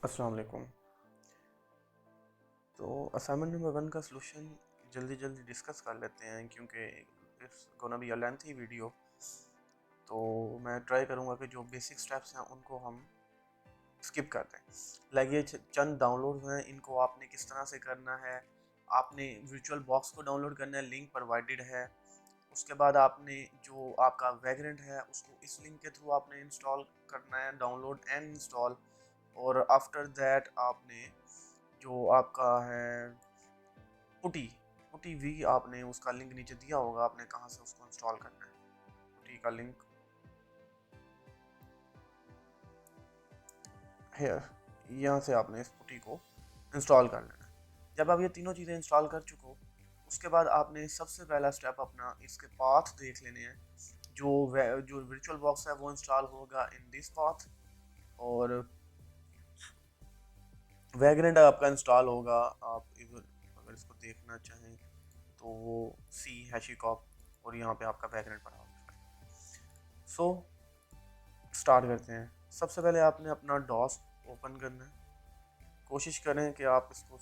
अस्सलाम वालेकुम। तो असाइनमेंट नंबर 1 का सॉल्यूशन जल्दी जल्दी डिस्कस कर लेते हैं क्योंकि it's gonna be a lengthy video. तो मैं ट्राई करूँगा कि जो बेसिक स्टेप्स हैं उनको हम स्किप कर दें। लाइक ये चंद डाउनलोड हैं, इनको आपने किस तरह से करना है। आपने वर्चुअल बॉक्स को डाउनलोड करना है, लिंक प्रोवाइडेड है। उसके बाद आपने जो आपका वैग्रेंट है उसको इस लिंक के थ्रू आपने इंस्टॉल करना है, डाउनलोड एंड इंस्टॉल। और आफ्टर दैट आपने जो आपका है पुटी पुटी भी आपने उसका लिंक नीचे दिया होगा, आपने कहाँ से उसको इंस्टॉल करना है। पुटी का लिंक हेयर, यहाँ से आपने इस पुटी को इंस्टॉल कर लेना है। जब आप ये तीनों चीज़ें इंस्टॉल कर चुके हो, उसके बाद आपने सबसे पहला स्टेप अपना इसके पाथ देख लेने हैं। जो वर्चुअल बॉक्स है वो इंस्टॉल होगा इन दिस पाथ, और वैग्रेंट आपका इंस्टॉल होगा। आप इधर अगर इसको देखना चाहें तो वो सी हैशिकॉप, और यहाँ पे आपका वैग्रेंट पड़ा होगा। सो स्टार्ट करते हैं। सबसे पहले आपने अपना डॉस ओपन करना है। कोशिश करें कि आप इसको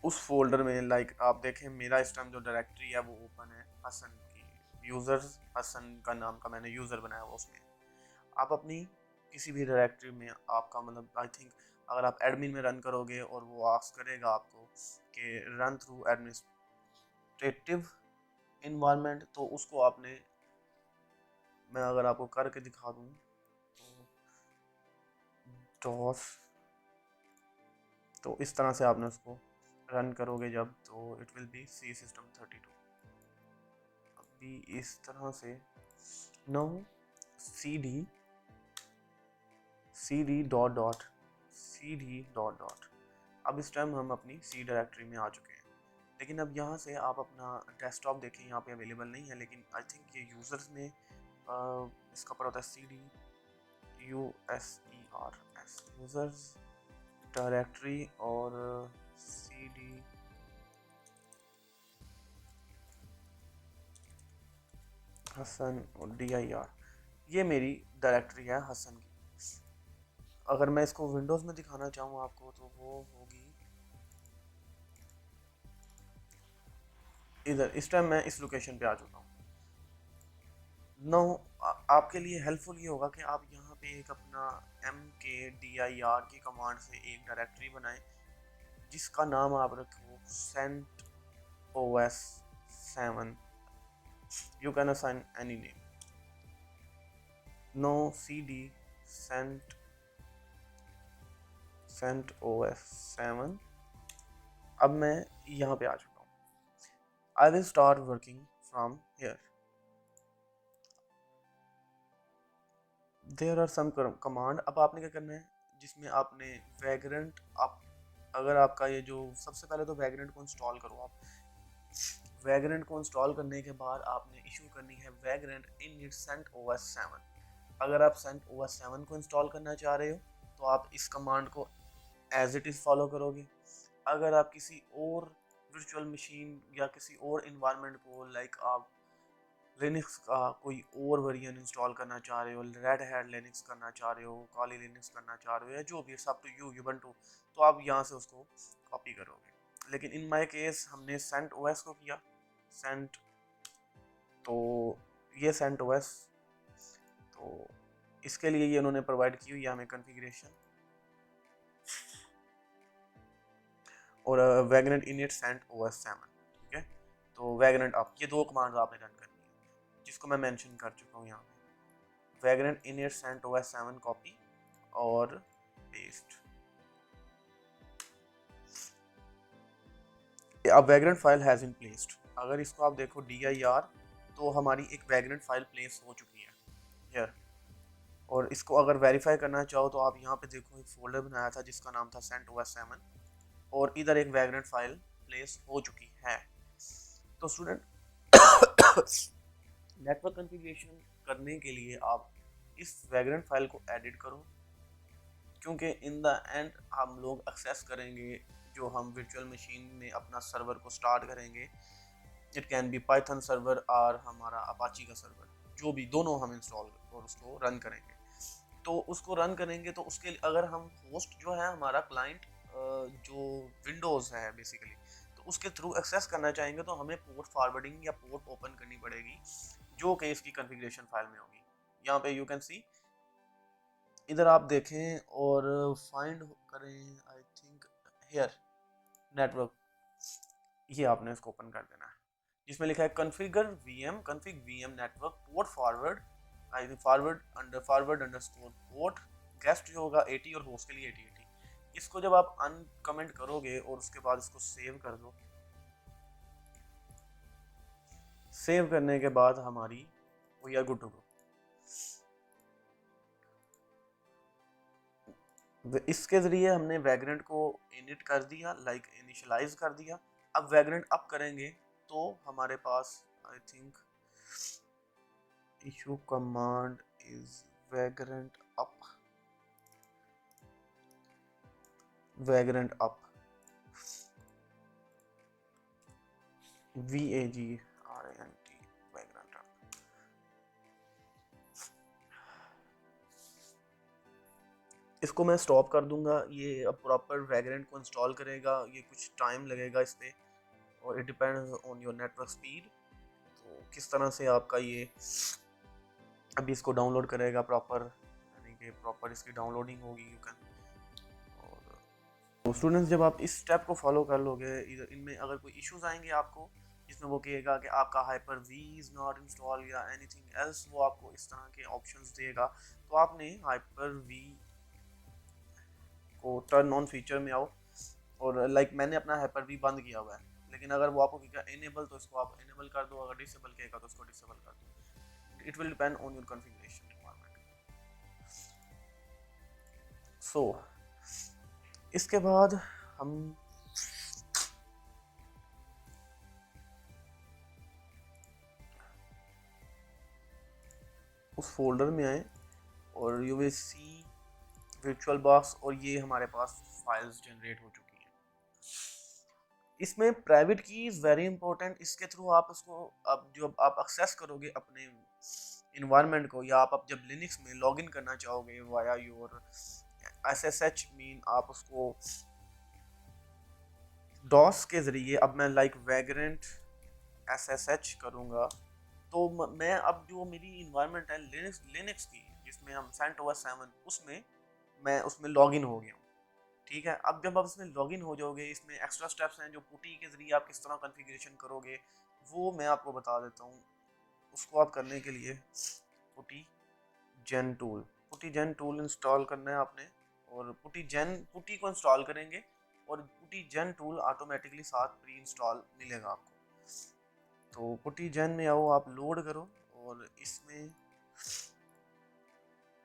उस फोल्डर में, लाइक आप देखें मेरा इस टाइम जो डायरेक्टरी है वो ओपन है हसन की, यूज़र्स हसन का नाम का मैंने यूज़र बनाया हुआ उसमें। आप अपनी किसी भी डायरेक्टरी में आपका मतलब आई थिंक अगर आप एडमिन में रन करोगे और वो आस्क करेगा आपको कि रन थ्रू एडमिनिस्ट्रेटिव इन्वायरमेंट, तो उसको आपने, मैं अगर आपको करके दिखा दूँ तो डॉस, तो इस तरह से आपने उसको रन करोगे जब, तो it will be C system 32। अभी इस तरह से no C D dot dot C D dot. अब इस टाइम हम अपनी सी डायरेक्टरी में आ चुके हैं। लेकिन अब यहाँ से आप अपना डेस्कटॉप देखें, यहाँ पे अवेलेबल नहीं है, लेकिन आई थिंक ये यूज़र्स में इसका पता होता है C D U S E R S, users directory, और सी डी हसन और डी आई आर, ये मेरी डायरेक्टरी है हसन की। अगर मैं इसको विंडोज़ में दिखाना चाहूँ आपको तो वो होगी इधर। इस टाइम मैं इस लोकेशन पे आ चुका हूँ। नो, आपके लिए हेल्पफुल ये होगा कि आप यहाँ पे एक अपना mkdir की कमांड से एक डायरेक्टरी बनाएं जिसका नाम आप रखो CentOS 7। You can assign any name, no C D CentOS 7। अब मैं यहाँ पे आ चुका हूँ। I will start working from here. There are some command. अब आपने क्या करना है, जिसमें आपने वैग्रेंट, आप अगर आपका ये जो सबसे पहले तो वैग्रेंट को इंस्टॉल करो आप। वैग्रेंट को इंस्टॉल करने के बाद आपने इशू करनी है vagrant in it sent OS 7। अगर आप सेंट ओएस 7 को इंस्टॉल करना चाह रहे हो तो आप इस कमांड को एज इट इज़ फॉलो करोगे। अगर आप किसी और वर्चुअल मशीन या किसी और इन्वायरमेंट को, लाइक आप लिनक्स का कोई और वेरिएंट इंस्टॉल करना चाह रहे हो, रेड हैट लिनक्स करना चाह रहे हो, काली लिनक्स करना चाह रहे हो, या जो भी सब टू यू यूबंटू, तो आप यहाँ से उसको कॉपी करोगे। लेकिन इन माय केस हमने सेंट ओएस को किया। सेंट, तो ये सेंट ओएस, तो इसके लिए ये उन्होंने प्रोवाइड की हुई है हमें कॉन्फ़िगरेशन, और वैगनेट इनिट सेंट ओएस 7। ठीक है, तो वैगनेट आप ये दो कमांड्स आपने रन करनी है जिसको मैं मेंशन कर चुका हूँ यहाँ पे। वैगनेट इनिट सेंट ओएस 7 कॉपी और पेस्ट। अब vagrant file has in placed, अगर इसको आप देखो dir, तो हमारी एक वैग्रेंट फाइल प्लेस हो चुकी है हियर। और इसको अगर वेरीफाई करना चाहो तो आप यहाँ पे देखो एक फोल्डर बनाया था जिसका नाम था सेंट ओएस 7, और इधर एक वैग्रेंट फाइल प्लेस हो चुकी है। तो स्टूडेंट, नेटवर्क कॉन्फ़िगरेशन करने के लिए आप इस वैग्रेंट फाइल को एडिट करो, क्योंकि इन द एंड हम लोग एक्सेस करेंगे जो हम वर्चुअल मशीन में अपना सर्वर को स्टार्ट करेंगे। It can be Python server और हमारा अपाची का सर्वर, जो भी, दोनों हम इंस्टॉल और उसको रन करेंगे। तो उसको रन करेंगे तो उसके लिए अगर हम होस्ट जो है हमारा क्लाइंट जो विंडोज़ है बेसिकली, तो उसके थ्रू एक्सेस करना चाहेंगे तो हमें पोर्ट फॉरवर्डिंग या पोर्ट ओपन करनी पड़ेगी, जो कि इसकी कॉन्फ़िगरेशन फाइल में होगी। यहाँ पे यू कैन सी, इधर आप देखें और फाइंड करें, आई थिंक हियर नेटवर्क, ये आपने इसको ओपन कर देना है, जिसमें लिखा है config VM network port forward, I think forward underscore port, guest जो होगा 80 और होस्ट के लिए 8080। इसको जब आप अनकमेंट करोगे और उसके बाद इसको सेव कर दो, सेव करने के बाद हमारी we are good to go. इसके ज़रिए हमने वैग्रेंट को इनिट कर दिया, लाइक इनिशलाइज कर दिया। अब वैग्रेंट अप करेंगे तो हमारे पास I think issue command is Vagrant up, Vagrant up, VAGRANT, Vagrant up. इसको मैं स्टॉप कर दूंगा, ये अब प्रॉपर वैग्रेंट को इंस्टॉल करेगा, ये कुछ टाइम लगेगा इस पे, और it depends on your network speed. तो किस तरह से आपका ये अभी इसको डाउनलोड करेगा प्रॉपर, यानी कि प्रॉपर इसकी डाउनलोडिंग होगी यू कैन। और तो स्टूडेंट्स जब आप इस स्टेप को फॉलो कर लोगे, इधर इनमें अगर कोई इश्यूज आएंगे आपको जिसमें वो कहेगा कि आपका hyper V is not install या एनीथिंग एल्स, वो आपको इस तरह के ऑप्शंस देगा, तो आपने हाइपर वी को टर्न ऑन फीचर में आओ, और लाइक मैंने अपना हाइपर वी बंद किया हुआ है, लेकिन अगर वो आपको कहेगा इनेबल तो इसको आप इनेबल कर दो, अगर डिसेबल कहेगा तो इसको डिसेबल कर दो। It will depend on your configuration requirement. So इसके बाद हम उस फोल्डर में आए और you will see VirtualBox, और ये हमारे पास फाइल्स जनरेट हो चुकी हैं। इसमें प्राइवेट की इज़ वेरी इंपॉर्टेंट, इसके थ्रू आप उसको अब जो आप एक्सेस करोगे अपने इन्वायरमेंट को, या आप जब लिनक्स में लॉगिन करना चाहोगे वाया योर SSH मीन, आप उसको डॉस के ज़रिए, अब मैं लाइक वैग्रेंट SSH करूँगा तो मैं अब जो मेरी इन्वायरमेंट है लिनक्स की जिसमें हम CentOS 7, उसमें मैं उसमें लॉगिन हो गया हूँ। ठीक है, अब जब आप इसमें लॉगिन हो जाओगे, इसमें एक्स्ट्रा स्टेप्स हैं जो पुटी के ज़रिए आप किस तरह कॉन्फ़िगरेशन करोगे वो मैं आपको बता देता हूँ। उसको आप करने के लिए पुटी जेन टूल इंस्टॉल करना है आपने, और पुटी को इंस्टॉल करेंगे और पुटी जेन टूल ऑटोमेटिकली साथ प्री इंस्टॉल मिलेगा आपको। तो पुटी जेन में आओ, आप लोड करो और इसमें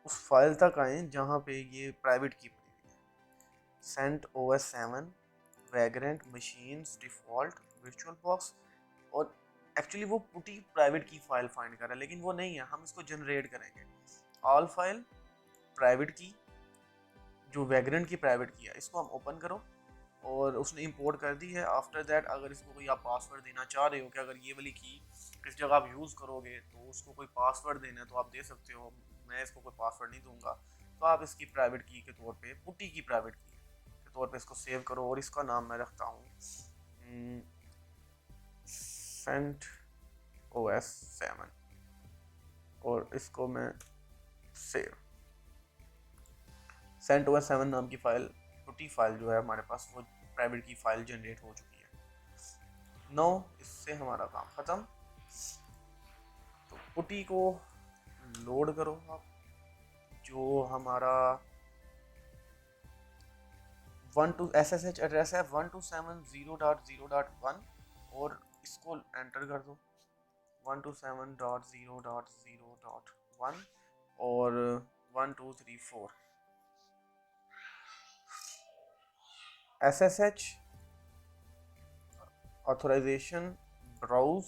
उस फाइल तक आए जहाँ पे ये प्राइवेट की पड़ी हुई है, CentOS 7 vagrant machines default virtual box, और एक्चुअली वो पुटी प्राइवेट की फाइल फाइंड कर रहा है, लेकिन वो नहीं है, हम इसको जनरेट करेंगे। ऑल फाइल प्राइवेट की, जो वैग्रेंट की प्राइवेट की है, इसको हम ओपन करो, और उसने इंपोर्ट कर दी है। आफ्टर दैट अगर इसको कोई आप पासवर्ड देना चाह रहे हो कि अगर ये वाली की किस जगह आप यूज़ करोगे तो उसको कोई पासवर्ड देना है तो आप दे सकते हो, मैं इसको कोई पासवर्ड नहीं दूंगा। तो आप इसकी प्राइवेट की के तौर पे, पुट्टी की प्राइवेट की के तौर पे इसको सेव करो, और इसका नाम मैं रखता हूँ CentOS 7, और इसको मैं सेव, CentOS 7 नाम की फ़ाइल, पुट्टी फाइल जो है हमारे पास, वो प्राइवेट की फ़ाइल जनरेट हो चुकी है। नो इससे हमारा काम ख़त्म। तो पुट्टी को लोड करो आप, जो हमारा 12 SSH एड्रेस है 127.0.0.1, और इसको एंटर कर दो 127.0.0.1 और 1234 SSH ऑथराइजेशन ब्राउज।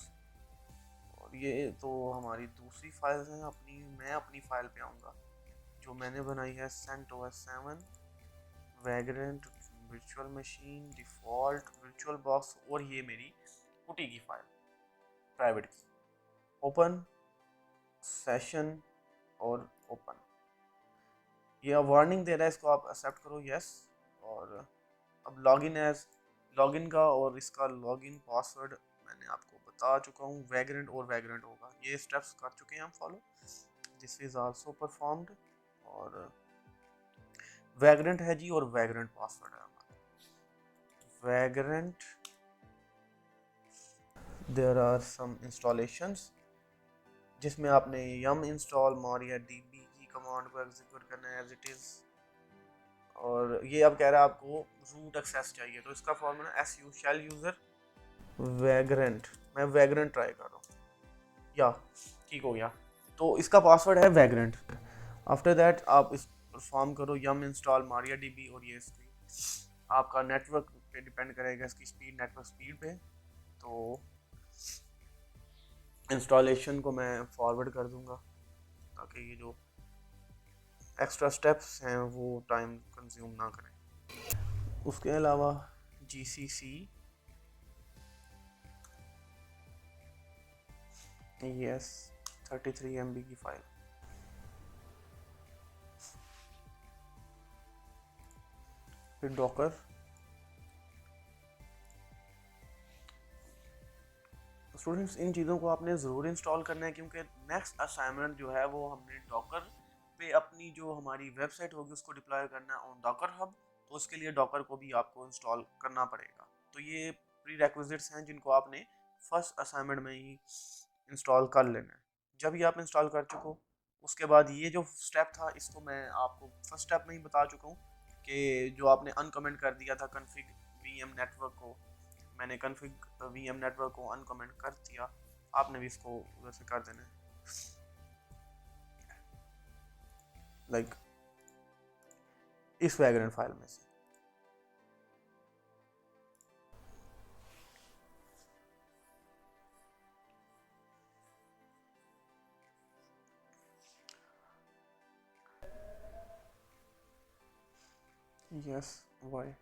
और ये तो हमारी दूसरी फाइल्स हैं अपनी, मैं अपनी फाइल पे आऊँगा जो मैंने बनाई है CentOS 7 vagrant virtual machine default virtual box, और ये मेरी पुटी की फाइल प्राइवेट की। ओपन सेशन और ओपन, ये वार्निंग दे रहा है, इसको आप एक्सेप्ट करो, यस। और अब लॉगिन का और इसका लॉगिन पासवर्ड मैंने आपको बता चुका हूँ, वैग्रेंट और वैग्रेंट होगा, ये स्टेप्स कर चुके हैं हम follow. This is also performed. और वैग्रेंट है जी, और वैग्रेंट पासवर्ड है हमारा vagrant. There are some installations जिसमें आपने यम इंस्टॉल MariaDB की कमांड को एग्जीक्यूट करना है एज इट इज। और ये अब कह रहा है आपको रूट एक्सेस चाहिए, तो इसका formula SU shell user vagrant. मैं वैग्रेंट ट्राई कर रहा हूँ, या ठीक हो गया। तो इसका पासवर्ड है वैग्रेंट। आफ्टर दैट आप इस परफॉर्म करो यम इंस्टॉल MariaDB, और ये इसकी आपका नेटवर्क पे डिपेंड करेगा, इसकी स्पीड, नेटवर्क स्पीड पे। तो इंस्टॉलेशन को मैं फॉरवर्ड कर दूंगा ताकि ये जो एक्स्ट्रा स्टेप्स हैं वो टाइम कंज्यूम ना करें। उसके अलावा GCC यस 33 MB की फाइल, फिर डॉकर। स्टूडेंट्स इन चीज़ों को आपने ज़रूर इंस्टॉल करना है, क्योंकि नेक्स्ट असाइनमेंट जो है वो हमने डॉकर पे अपनी जो हमारी वेबसाइट होगी उसको डिप्लॉय करना है ऑन डॉकर हब। तो उसके लिए डॉकर को भी आपको इंस्टॉल करना पड़ेगा। तो ये प्री रेक्विजिट्स हैं जिनको आपने फर्स्ट असाइनमेंट में ही इंस्टॉल कर लेना है। जब ये आप इंस्टॉल कर चुको, उसके बाद ये जो स्टेप था इसको मैं आपको फर्स्ट स्टेप में ही बता चुका हूँ कि जो आपने अनकमेंट कर दिया था कन्फिग VM नेटवर्क को, मैंने कन्फिग VM नेटवर्क को अनकमेंट कर दिया, आपने भी इसको वैसे कर देना है, लाइक इस वैग्रेंट फाइल में से। Yes Y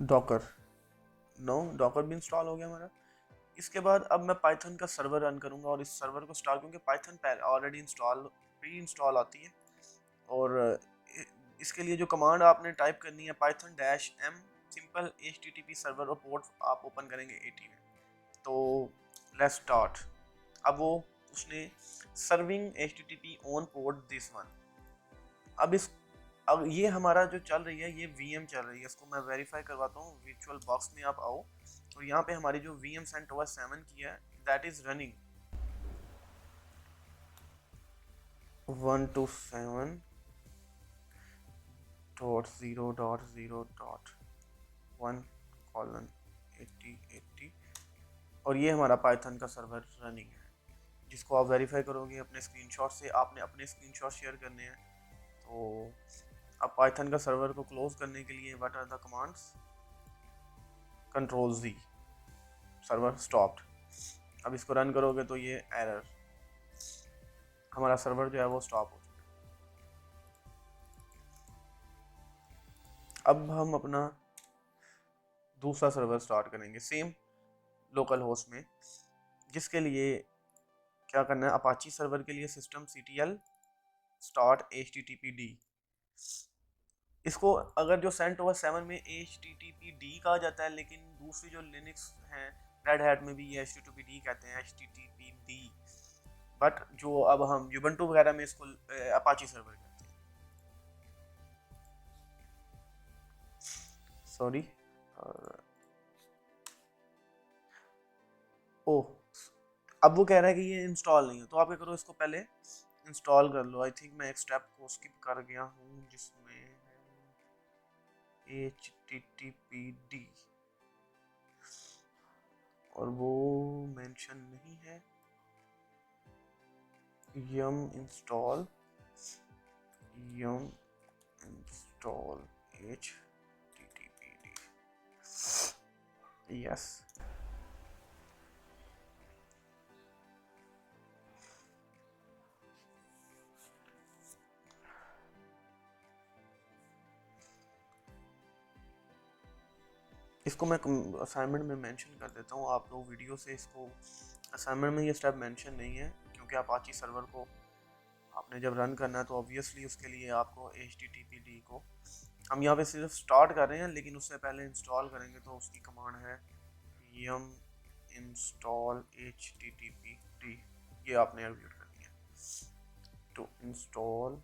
docker, no docker भी इंस्टॉल हो गया हमारा। इसके बाद अब मैं पाइथन का सर्वर रन करूंगा, और इस सर्वर को स्टार्ट, क्योंकि पाइथन ऑलरेडी प्री इंस्टॉल आती है। और इसके लिए जो कमांड आपने टाइप करनी है python-m सिंपल HTTP सर्वर, और पोर्ट आप ओपन करेंगे 80 में। तो लेट्स स्टार्ट। अब वो उसने serving HTTP on port this one. अब ये हमारा जो चल रही है ये VM चल रही है, इसको मैं वेरीफाई करवाता हूँ। वर्चुअल बॉक्स में आप आओ, तो यहाँ पे हमारी जो VM CentOS 7 की है दैट इज रनिंग 127.0.0.1:8080, और ये हमारा पाइथन का सर्वर रनिंग है, जिसको आप वेरीफाई करोगे अपने स्क्रीनशॉट से। आपने अपने स्क्रीनशॉट शेयर करने हैं। तो अब पाइथन का सर्वर को क्लोज करने के लिए what are the commands, Ctrl+Z, server stopped. अब इसको रन करोगे तो ये एरर, हमारा सर्वर जो है वो स्टॉप हो चुका है। अब हम अपना दूसरा सर्वर स्टार्ट करेंगे सेम लोकल होस्ट में, जिसके लिए क्या करना है, अपाची सर्वर के लिए systemctl start httpd। इसको अगर जो CentOS 7 में httpd कहा जाता है, लेकिन दूसरी जो लिनक्स हैं रेड हैट में भी ये httpd कहते हैं, httpd। बट जो अब हम यूबंटू वगैरह में इसको अपाची सर्वर कहते हैं, सॉरी। ओह, अब वो कह रहा है कि ये इंस्टॉल नहीं है, तो आप क्या करो, इसको पहले इंस्टॉल कर लो। आई थिंक मैं एक स्टेप को स्किप कर गया हूँ जिसमें httpd और वो मेंशन नहीं है। yum install httpd, yes. इसको मैं असाइनमेंट में मेंशन कर देता हूँ, आप लोग वीडियो से इसको असाइनमेंट में ये स्टेप मेंशन नहीं है क्योंकि अपाची सर्वर को आपने जब रन करना है तो ऑब्वियसली उसके लिए आपको HTTPD को हम यहाँ पे सिर्फ स्टार्ट कर रहे हैं, लेकिन उससे पहले इंस्टॉल करेंगे तो उसकी कमांड है yum install HTTPD। ये आपने एग्जीक्यूट करनी है to install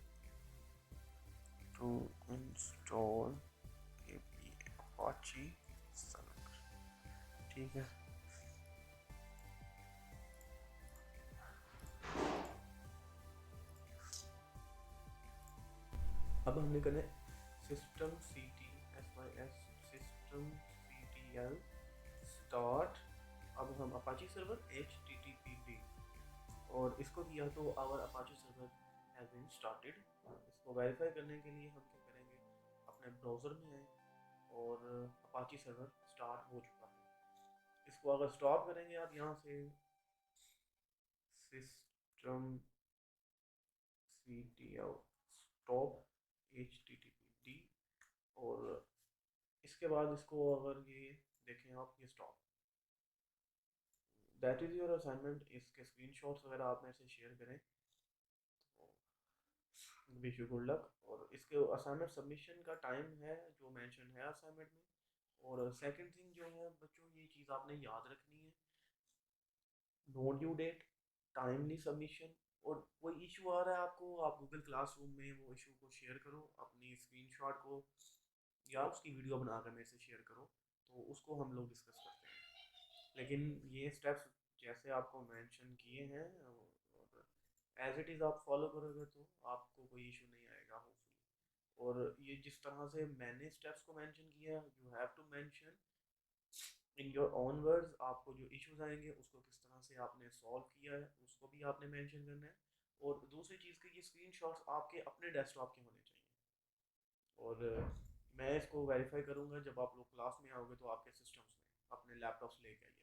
to install Apache server. ठीक है, अब हमने करना है system CTSYS system CTL start. अब हम अपाची सर्वर HTTPD और इसको किया तो our Apache server has been started. इसको वेरीफाई करने के लिए हम क्या करेंगे, अपने ब्राउज़र में आए और अपाची सर्वर स्टार्ट हो चुका है। इसको अगर स्टॉप करेंगे आप यहाँ से सिस्टम CTL स्टॉप HTTPD और इसके बाद इसको अगर ये देखें आप, ये stop, that is your assignment. इसके स्क्रीनशॉट्स वगैरह आप मेरे से शेयर करें तो विश यू गुड लक। और इसके असाइनमेंट सबमिशन का टाइम है जो मेंशन है असाइनमेंट में। और सेकंड थिंग जो है बच्चों, ये चीज़ आपने याद रखनी है, note due date, timely submission. और कोई इशू आ रहा है आपको, आप गूगल क्लासरूम में वो इशू को शेयर करो, अपनी स्क्रीनशॉट को या उसकी वीडियो बनाकर मेरे से शेयर करो, तो उसको हम लोग डिस्कस करते हैं। लेकिन ये स्टेप्स जैसे आपको मेंशन किए हैं और एज इट इज़ आप फॉलो करोगे तो आपको कोई इशू नहीं आएगा होपफुली। और ये जिस तरह से मैंने स्टेप्स को मेंशन किया, you have to mention in your own words. आपको जो इश्यूज आएंगे उसको किस तरह से आपने सॉल्व किया है उसको भी आपने मेंशन करना है। और दूसरी चीज़ कि ये स्क्रीनशॉट्स आपके अपने डेस्कटॉप के होने चाहिए। और मैं इसको वेरीफाई करूँगा जब आप लोग क्लास में आओगे तो आपके सिस्टम्स में अपने लैपटॉप्स लेके आइएगा।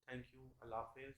थैंक यू, अल्लाह हाफिज़।